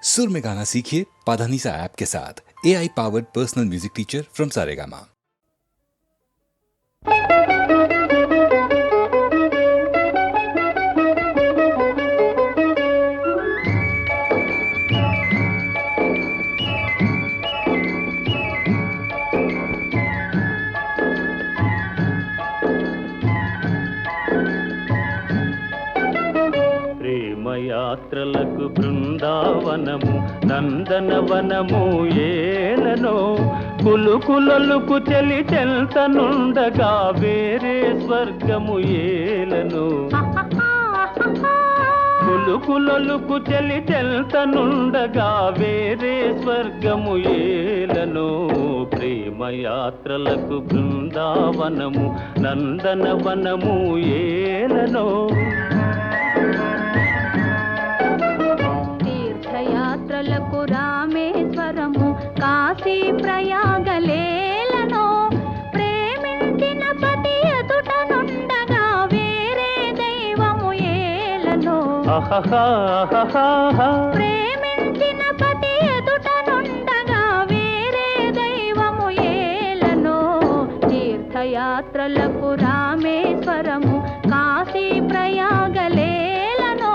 सुर में गाना सीखिए पाधानीसा ऐप के साथ। AI powered personal music teacher from Saregama. యాత్రలకు బృందావనము నందనవనము ఏలనో కులుకులలుకు చెలి చెల్తనుండగా వేరే స్వర్గము ఏలనో కులుకులలుకు చెలి చెల్తనుండగా వేరే స్వర్గము ఏలనో ప్రేమయాత్రలకు బృందావనము నందనవనము ఏలనో తీర్థయాత్రలకు రామేశ్వరము కాశీ ప్రయాగలేలను ప్రేమించిన పతి ఎదుట నుండగా వేరే దైవము ఏలను ప్రేమించిన పతి ఎదుట నుండగా వేరే దైవము ఏలను తీర్థయాత్రలకు రామేశ్వరము కాశీ ప్రయాగలేలను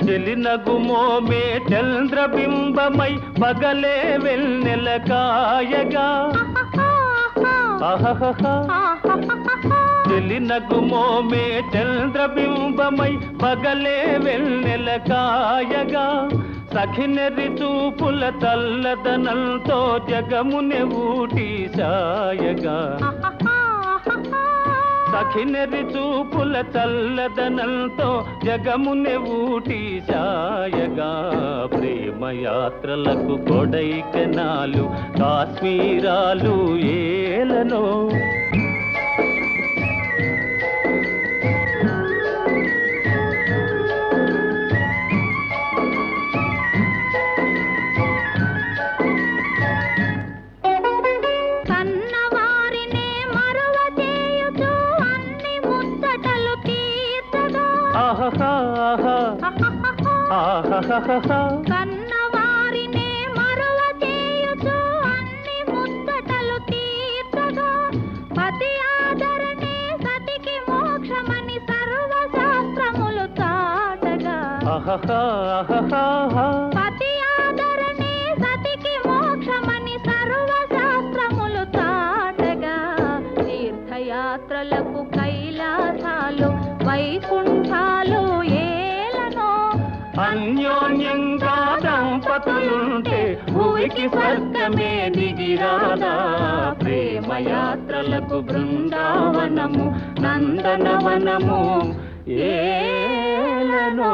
చెలినగుమోమే చంద్రబింబమై పగలే వెన్నెల కాయగా చెలినగుమోమే చంద్రబింబమై పగలే వెన్నెల కాయగా సఖినెరి చూపుల తల్లదనంతో జగముని ఊటి సాయగా సఖినెరి చూపుల చల్లదనంతో జగముని ఊటి సాయగా ప్రేమయాత్రలకు కొడైకెనాలు కాశ్మీరాలు ఏలనో కన్నవారినే మరువ చేయుచు అన్ని ముచ్చటలు తీర్చగా పతి ఆదరణే సతికి మోక్షమని సర్వశాస్త్రములు చాటగా పతి ఆదరణే సతికి మోక్షమని సర్వశాస్త్రములు చాటగా తీర్థయాత్రలకు కైలాసాలు వైకుంఠాలు అన్యోన్యంగా దంపతులుంటే భూమికి స్వర్గమే దిగిరాదా ప్రేమయాత్రలకు బృందావనము నందనవనము ఏలనో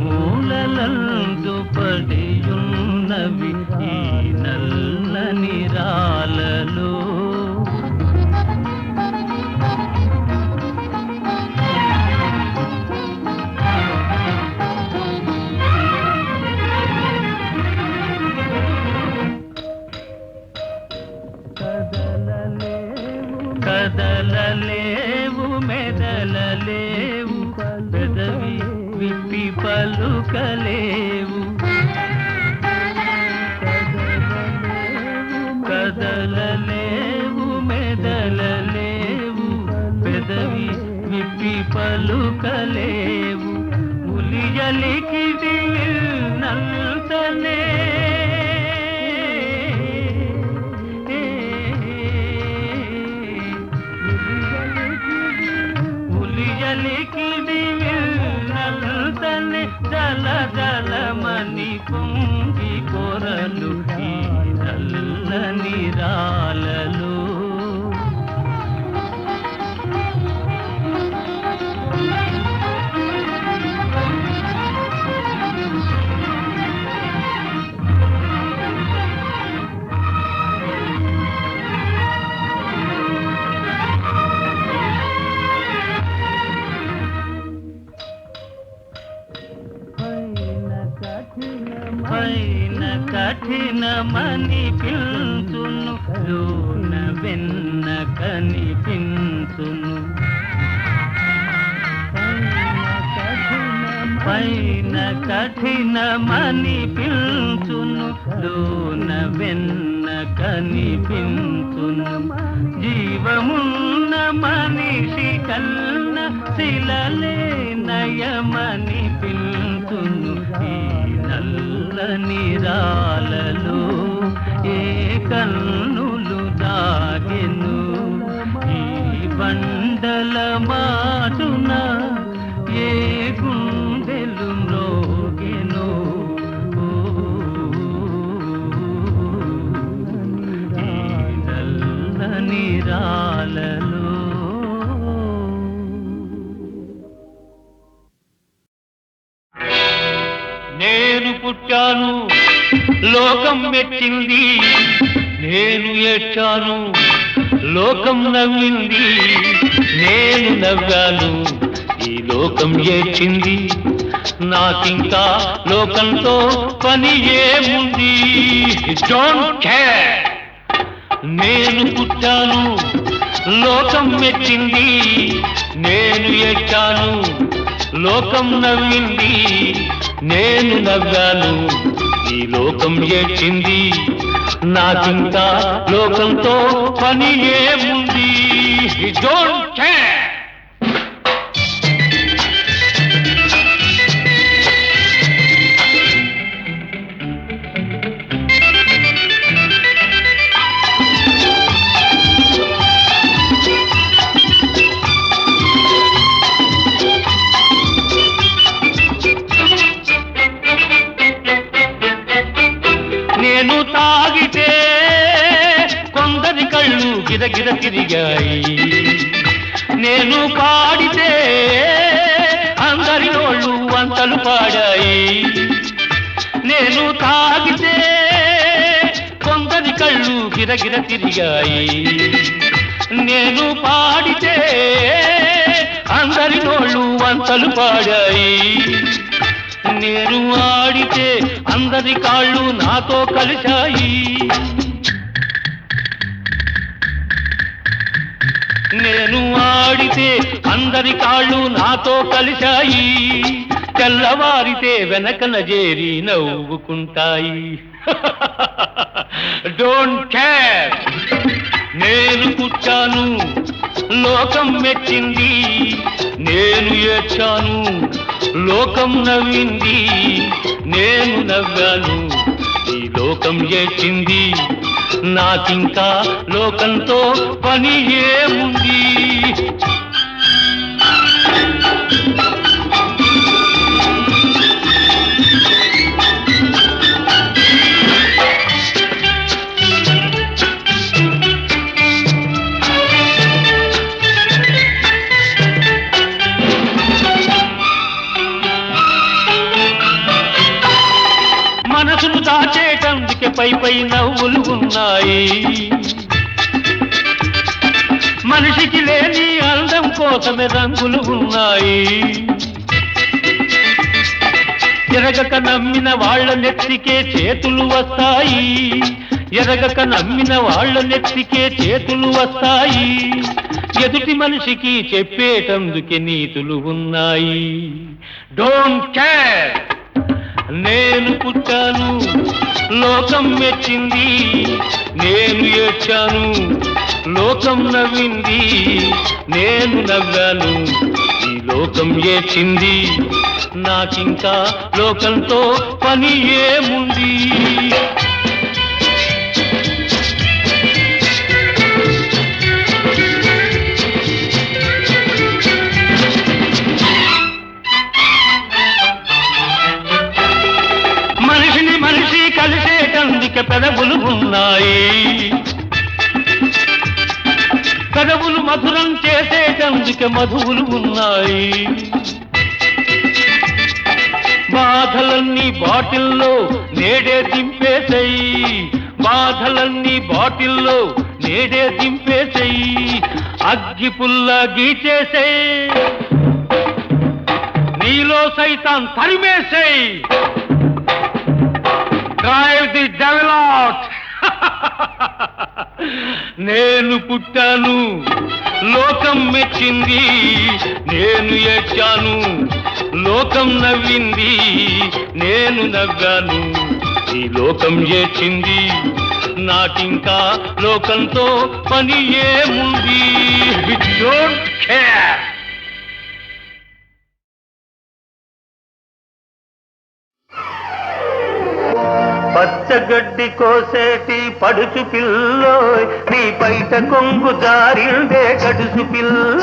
మూలలందు పడియున్నవి ఈ నల్లని రాలలో. కదలలేవు మెదలలేవు పెదవి విప్పి పలుకలేవు. కదలలేవు మెదలలేవు పెదవి విప్పి పలుకలేవు. ఉలియలికి నంతనే జల జలమని పొంగి పొరలు ఈ నల్లని రాలలో. పైన కఠినమని పిలుచును లోన వెన్న కనిపించును. పైన కఠినమని పిలుచును లోన వెన్న కనిపించును. జీవమున్న మనిషి కన్న శిలలే నయమని పిలుచును ఈ నల్లని రాలలో. ఏ కన్నులు దాగెను ఈ బండల మాటున, ఏ గుండెలు మ్రోగెను ఈ నల్లని రాలలో. నేను పుట్టాను లోకం మెచ్చింది, నేను ఏడ్చాను లోకం నవ్వింది. నేను నవ్వాను ఈ లోకం ఏడ్చింది. నాకింకా లోకంతో పని ఏముంది? Don't care. నేను పుట్టాను లోకం మెచ్చింది, నేను ఏడ్చాను లోకం నవ్వింది. నేను నవ్వాను ఈ లోకం ఏడ్చింది. నాకింకా లోకంతో పని ఏముంది? Don't care. నేను తాగితే కొందరి కళ్ళు గిరగిర తిరిగాయి. నేను పాడితే అందరి నోళ్ళు వంతలు పాడాయి. నేను తాగితే కొందరి కళ్ళు గిరగిర తిరిగాయి. నేను పాడితే అందరి నోళ్ళు వంతలు పాడాయి. నేను ఆడితే అందరి కాళ్ళు నాతో కలిశాయి. నేను ఆడితే అందరి కాళ్ళు నాతో కలిశాయి. తెల్లవారితే వెనకన చేరి నవ్వుకుంటాయి. Don't care. నేను పుట్టాను లోకం మెచ్చింది, నేను ఏడ్చాను లోకం నవ్వింది. నేను నవ్వాను ఈ లోకం ఏడ్చింది. నాకింకా లోకంతో పని ఏముంది? పై పై నవ్వులు ఉన్నాయి. మనిషికి లేని అందం కోసమే రంగులు ఉన్నాయి. ఎరగక నమ్మిన వాళ్ళ నెత్తికే చేతులు వస్తాయి. ఎరగక నమ్మిన వాళ్ళ నెత్తికే చేతులు వస్తాయి. ఎదుటి మనిషికి చెప్పేటందుకే నీతులు ఉన్నాయి. డోంట్ కేర్, నేను పుట్టాను, లోకం మెచ్చింది. నేను ఏడ్చాను, లోకం నవ్వింది. నేను నవ్వాను, ఈ లోకం ఏడ్చింది. నాకింకా లోకంతో పని ఏముంది? మనిషిని మనిషి కలిసేటందుకే పెదవులు ఉన్నాయి. పెదవులు మధురం చేసేటందుకే మధువులు ఉన్నాయి. బాధలన్నీ బాటిల్లో నేడే దింపేసేయి. బాధలన్నీ బాటిల్లో నేడే దింపేసేయి. అగ్గి పుల్ల గీచేసేయి. నీలో సైతాన్ తరిమేసేయి. Drive the devil out. నేను పుట్టాను, లోకం మెచ్చింది. నేను ఏడ్చాను, లోకం నవ్వింది. నేను నవ్వాను, ఈ లోకం ఏడ్చింది. నాకింకా లోకంతో పని ఏముంది? Don't care. పచ్చగడ్డి కోసేటి పడుచు పిల్లోయ్, నీ పైట కొంగు జారిందే గడుసు పిల్ల.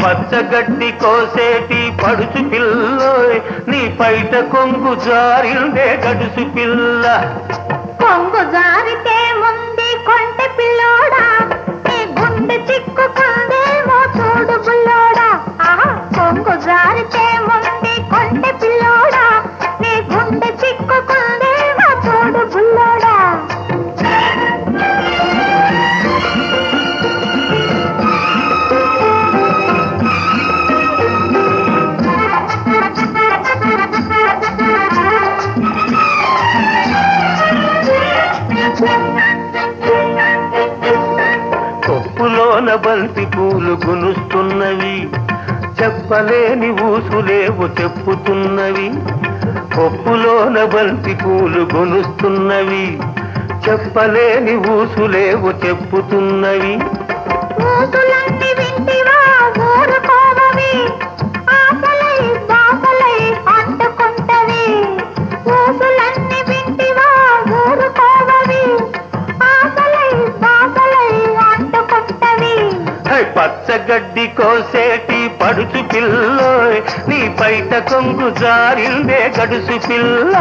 పచ్చగడ్డి కోసేటి పడుచు పిల్లోయ్, నీ పైట కొంగు జారిందే గడుసు పిల్ల. కొంగు జారితే ముందు కొంటె పిల్లోడా, నీ గుండె చిక్కుకుందేమో చూడు బుల్లోడా. కొంగు జారితే ముందు కొంటె పిల్లోడా, నీ గుండె చిక్కుకుందేమో చూడు బుల్లోడా. కొప్పులోన బంతి పూలు గునుస్తున్నవి, చెప్పలేని ఊసులేవు చెప్పుతున్నవి. కొప్పులోన బంతి పూలు గునుస్తున్నవి, చెప్పలేని ఊసులేవు చెప్పుతున్నవి. ఊసులన్నీ వింటివా ఊరుకోవవి, ఆశలై బాసలై అంటుకుంటవి. ఊసులన్నీ వింటివా ఊరుకోవవి, ఆశలై బాసలై అంటుకుంటవి. పచ్చగడ్డి కోసేటి పడుచు పిల్లోయ్, నీ పైట కొంగు జారిందే గడుసు పిల్ల.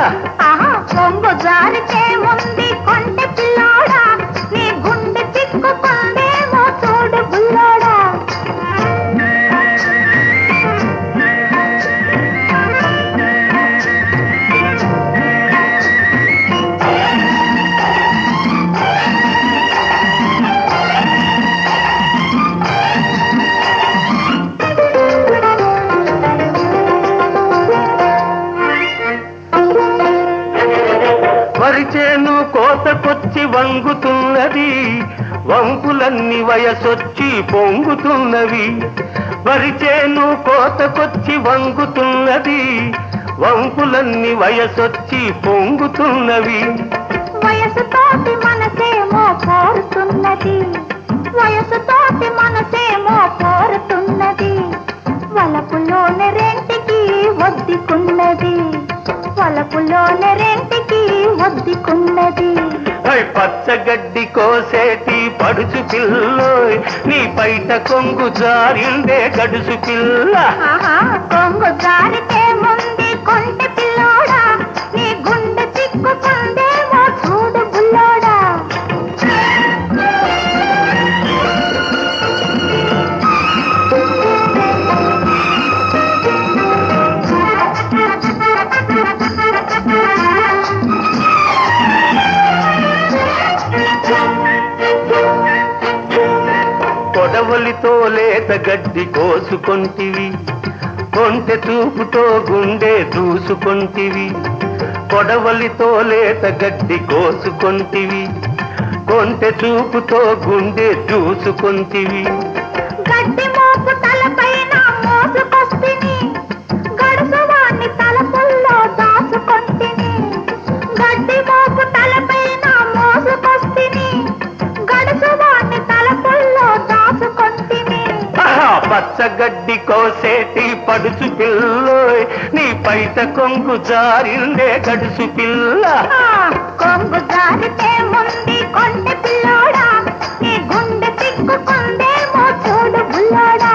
కొంగు జారితే ముందు కొంటె పిల్లోడా, నీ గుండె చిక్కుకుందేమో చూడు బుల్లోడా. వరిచేను కోతకొచ్చి వంగుతున్నది, వంపులన్నీ వయసొచ్చి పొంగుతున్నవి. వరిచేను కోతకొచ్చి వంగుతున్నది, వంపులన్నీ వయసొచ్చి పొంగుతున్నవి. వయసుతోటి మనసేమో కోరుతున్నది, వయసుతోటి మనసేమో కోరుతున్నది. వలపులోని రెంటికి ఒద్దికున్నది, వలపులోని రెంటికి ఒద్దికున్నది. పచ్చగడ్డి కోసేటి పడుచు పిల్లోయ్, నీ పైట కొంగు జారిందే గడుసు పిల్ల. కొంగు జారితే ముందు కొంటె పిల్లోడా, నీ గుండె చిక్కుకుందేమో చూడు బుల్లోడా. కొడవలితో లేత గడ్డి కోసుకొంటివి, కొంటె చూపుతో గుండె దూసుకొంటివి. కొడవలితో లేత గడ్డి కోసుకొంటివి, కొంటె చూపుతో గుండె దూసుకొంటివి. గడ్డి మోపు తలపైన మోసుకొస్తిని, గడుసువాణ్ణి తలపుల్లో దాచుకొంటిని. గడ్డి మోపు తలపైన మోసుకొస్తిని, గడుసువాణ్ణి తలపుల్లో దాచుకొంటిని. పచ్చగడ్డి కోసేటి పడుచు పిల్లోయ్, నీ పైట కొంగు జారిందే గడుసు పిల్ల. కొంగు జారితే ముందు కొంటె పిల్లోడా, నీ గుండె తిక్కుకుందేమో చూడు బుల్లోడా.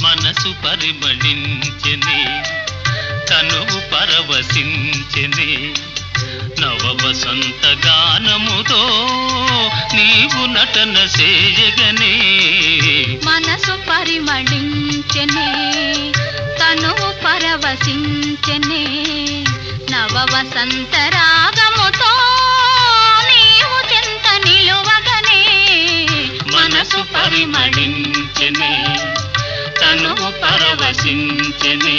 మనసు పరిమళించెనే, తనువు పరవశించెనే, నవ వసంత గానముతో నీవు నటన చేయగనే. మనసు పరిమళించెనే, తనువు పరవశించెనే, నవ వసంత రాగముతో నీవు చెంత నిలువగనే. మనసు పరిమళించెనే, తనువు పరవశించెనే.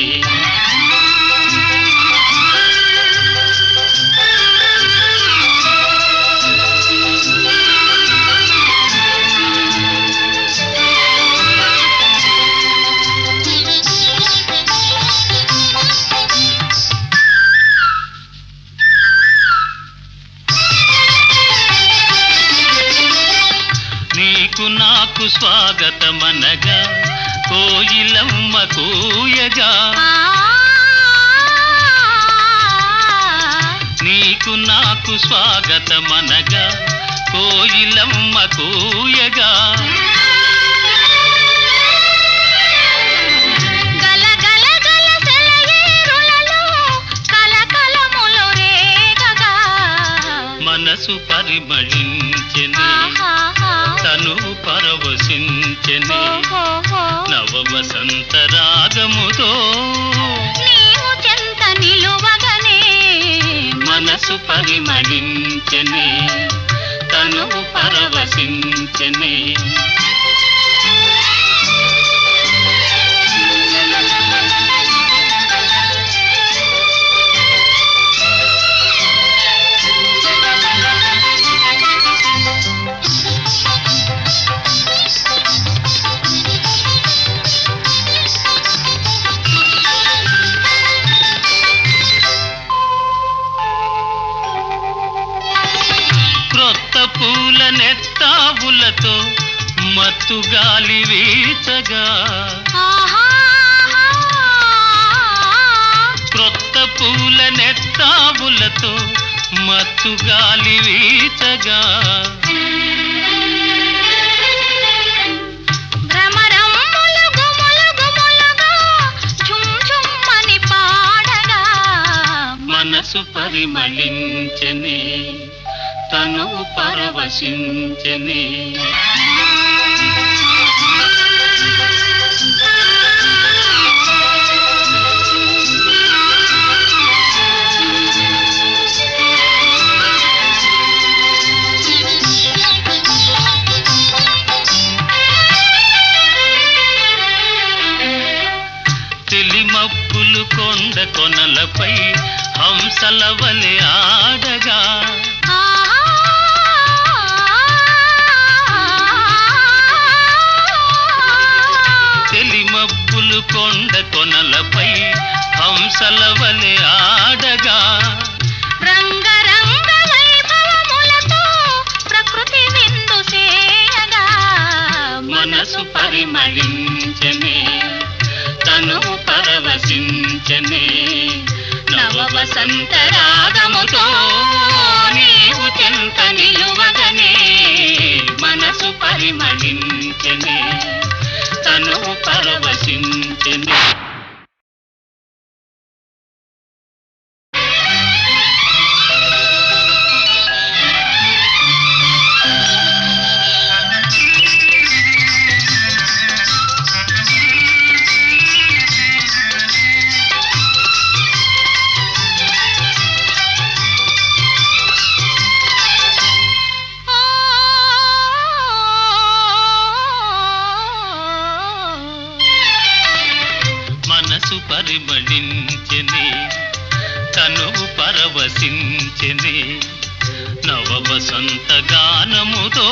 నీకు నాకు స్వాగతమనగా కోయిలమ్మ కూయగా, నీకు నాకు స్వాగతమనగా కోయిలమ్మ కూయగా. గల గల గల సెలయేరులలో కలకలములు రేగగా, మనసు పరిమళించెనే, తనువు పరవశించెనే, నవ వసంత రాగముతో నీవు చెంత నిలువగనే. మనసు పరిమళించెనే, తనువు పరవశించెనే. క్రొత్త పూల నెత్తావులతో మత్తు గాలి వీచగా, క్రొత్త పూల నెత్తావులతో మత్తు గాలి వీచగా. భ్రమరమ్ములు గుములు గుములుగా ఝుమ్ ఝుమ్మని పాడగా, మనసు పరిమళించెనే, తనువు పరవశించెనే. తెలిమప్పులు కొండ కొనలపై హంసల వలె ఆడగా, తెలిమప్పులు కొండ కొనలపై హంసల వలె ఆడగా. రంగరంగ వైభవములతో ప్రకృతి విందు చేయగా, మనసు పరిమళించెనే, తనువు పరవశించెనే, నవ వసంత రాగముతో నీవు చెంత నిలువగనే మనసు పరిమళించెనే తను పరవశించెనే. మనసు పరిమళించెనే తను పరవశించెనే నవ వసంత గానముతో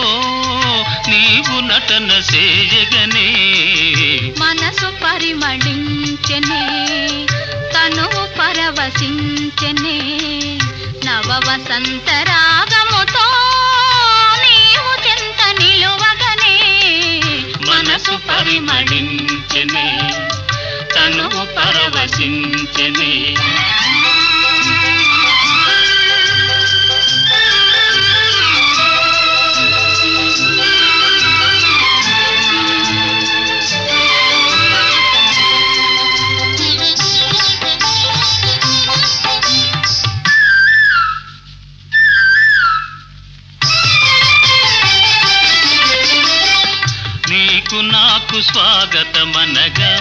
నీవు నటన చేయగనే. మనసు పరిమళించెనే తను పరవశించెనే నవ వసంత రాగముతో నీవు చెంత నిలువగనే. మనసు పరిమళించెనే తను పరవశించెనే. నీకు నాకు స్వాగతమనగా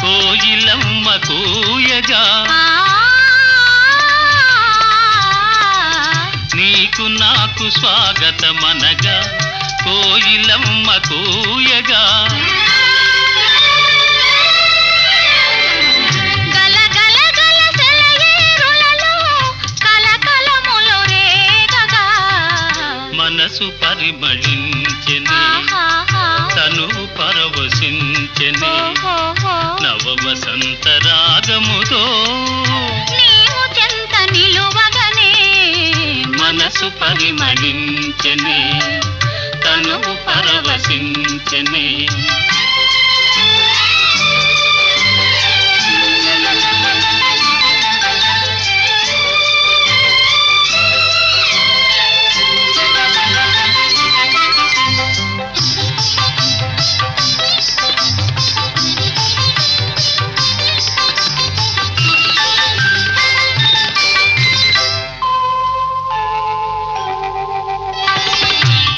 కోయిలమ్మ కూయగా. నీకు నాకు స్వాగతమనగా కోయిలమ్మ కూయగా. గల గల గల సెలయేరులలో కలకలములు రేగగా. మనసు పరిమళించెనే తను పరవశించెనే నవ వసంత రాగముతో నీవు చెంత నిలువగనే. మనసు పరిమళించెనే తను పరవశించెనే.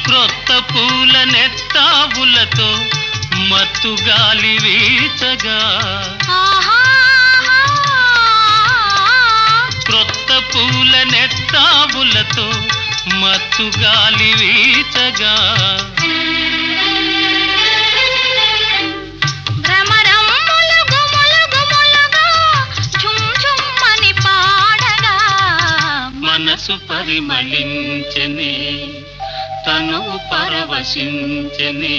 క్రొత్త పూల నెత్తావులతో మత్తు గాలి వీచగా. క్రొత్త పూల నెత్తావులతో మత్తు గాలి వీచగా. భ్రమరమ్ములు గుములు గుములుగా ఝుమ్ ఝుమ్మని పాడగా. మనసు పరిమళించెనే తను పరవశించెనే.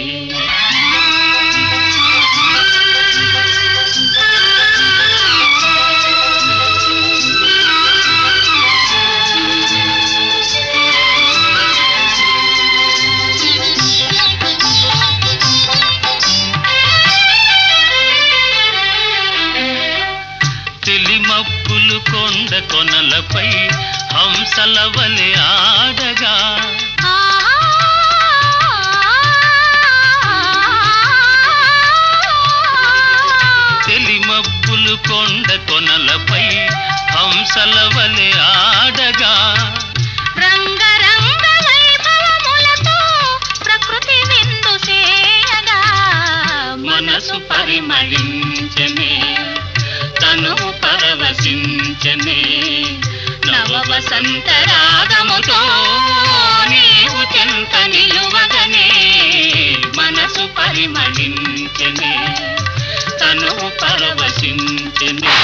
తెలిమప్పులు కొండ కొనలపై హంసల వలె ఆడగా. తెలిమప్పులు కొండ కొనలపై హంసల వలె ఆడగా. రంగరంగ వైభవములతో ప్రకృతి విందు చేయగా. మనసు పరిమళించెనే తను పరవశించెనే నవ వసంత రాగముతో నీవు చెంత నిలువగనే. మనసు పరిమళించెనే తను పరవశించెనే.